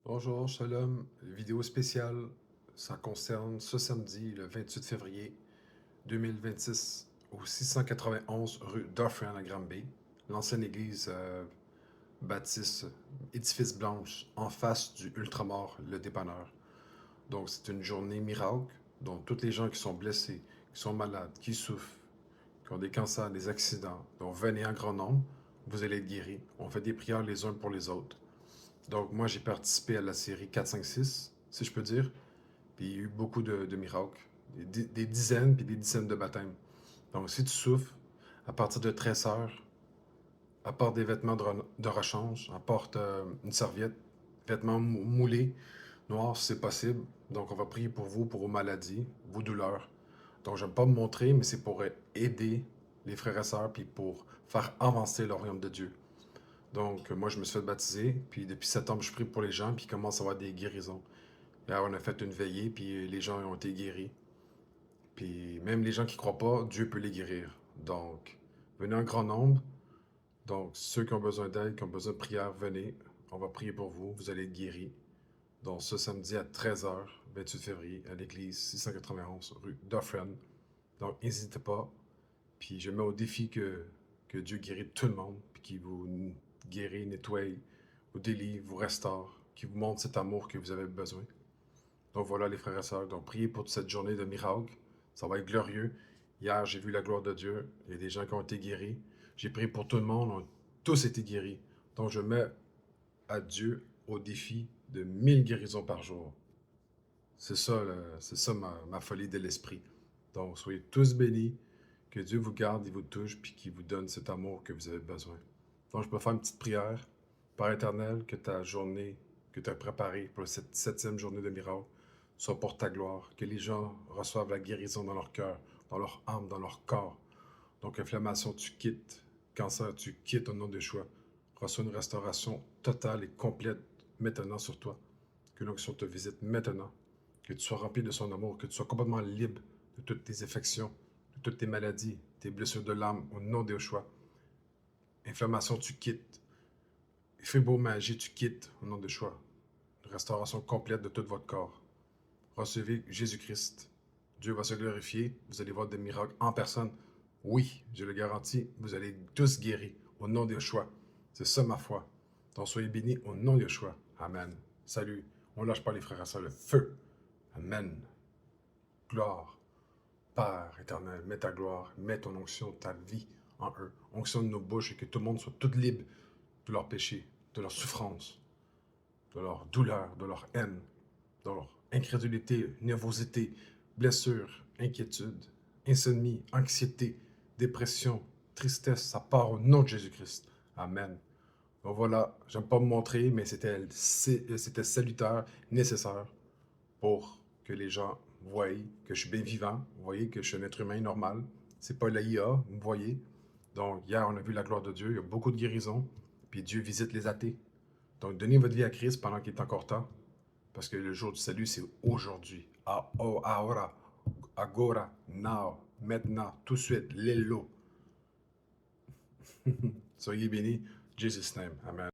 Bonjour, shalom. Vidéo spéciale, ça concerne ce samedi, le 28 février 2026, au 691 rue Dufferin à Granby, l'ancienne église baptiste, édifice blanche, en face du Ultramar, le dépanneur. Donc, c'est une journée miracle, dont toutes les gens qui sont blessés, qui sont malades, qui souffrent, qui ont des cancers, des accidents, donc venez en grand nombre, vous allez être guéris. On fait des prières les uns pour les autres. Donc, moi, j'ai participé à la série 4, 5, 6, si je peux dire. Puis, il y a eu beaucoup de miracles. Des dizaines, puis des dizaines de baptêmes. Donc, si tu souffres, à partir de 13 heures, apporte des vêtements de rechange, apporte une serviette, vêtements moulés, noirs si c'est possible. Donc, on va prier pour vous, pour vos maladies, vos douleurs. Donc, j'aime pas me montrer, mais c'est pour aider les frères et sœurs, puis pour faire avancer le royaume de Dieu. Donc, moi, je me suis fait baptiser, puis depuis septembre, je prie pour les gens, puis il commence à avoir des guérisons. Là, on a fait une veillée, puis les gens ont été guéris. Puis même les gens qui croient pas, Dieu peut les guérir. Donc, venez en grand nombre. Donc, ceux qui ont besoin d'aide, qui ont besoin de prière, venez. On va prier pour vous, vous allez être guéris. Donc, ce samedi à 13 h, 28 février, à l'église 691 rue Dufferin. Donc, n'hésitez pas. Puis je mets au défi que Dieu guérit tout le monde, puis qu'il vous guérit, nettoie, vous délivre, vous restaure, qu'il vous montre cet amour que vous avez besoin. Donc voilà les frères et sœurs, donc priez pour cette journée de miracle. Ça va être glorieux. Hier, j'ai vu la gloire de Dieu. Il y a des gens qui ont été guéris. J'ai prié pour tout le monde, on a tous été guéris. Donc je mets à Dieu au défi de 1000 guérisons par jour. C'est ça, c'est ça ma folie de l'esprit. Donc soyez tous bénis. Que Dieu vous garde, il vous touche, puis qu'il vous donne cet amour que vous avez besoin. Donc, je peux faire une petite prière. Père éternel, que ta journée que tu as préparée pour cette septième journée de miracle soit pour ta gloire. Que les gens reçoivent la guérison dans leur cœur, dans leur âme, dans leur corps. Donc, inflammation, tu quittes. Cancer, tu quittes au nom de Yeshua. Reçois une restauration totale et complète maintenant sur toi. Que l'onction te visite maintenant. Que tu sois rempli de son amour, que tu sois complètement libre de toutes tes affections, de toutes tes maladies, tes blessures de l'âme, au nom de Yeshua. Inflammation, tu quittes. Fibromyalgie, tu quittes, au nom de Yeshua. Restauration complète de tout votre corps. Recevez Jésus-Christ. Dieu va se glorifier. Vous allez voir des miracles en personne. Oui, je le garantis, vous allez tous guéris, au nom de Yeshua. C'est ça ma foi. Donc soyez bénis au nom de Yeshua. Amen. Salut. On lâche pas les frères et sœurs, le feu. Amen. Gloire. Père éternel, mets ta gloire, mets ton onction, ta vie en eux. Onction de nos bouches et que tout le monde soit tout libre de leurs péchés, de leur souffrance, de leur douleur, de leur haine, de leur incrédulité, nervosité, blessure, inquiétude, insomnie, anxiété, dépression, tristesse. Ça part au nom de Jésus-Christ. Amen. Donc voilà, j'aime pas me montrer, mais c'était salutaire, nécessaire pour que les gens voient que je suis bien vivant, vous voyez que je suis un être humain normal. C'est pas l'AIA, vous voyez. Donc, hier, on a vu la gloire de Dieu, il y a beaucoup de guérisons, puis Dieu visite les athées. Donc, donnez votre vie à Christ pendant qu'il est encore temps, parce que le jour du salut, c'est aujourd'hui. Ahora, agora, now, maintenant, tout de suite, lello. Soyez bénis, Jesus' name, amen.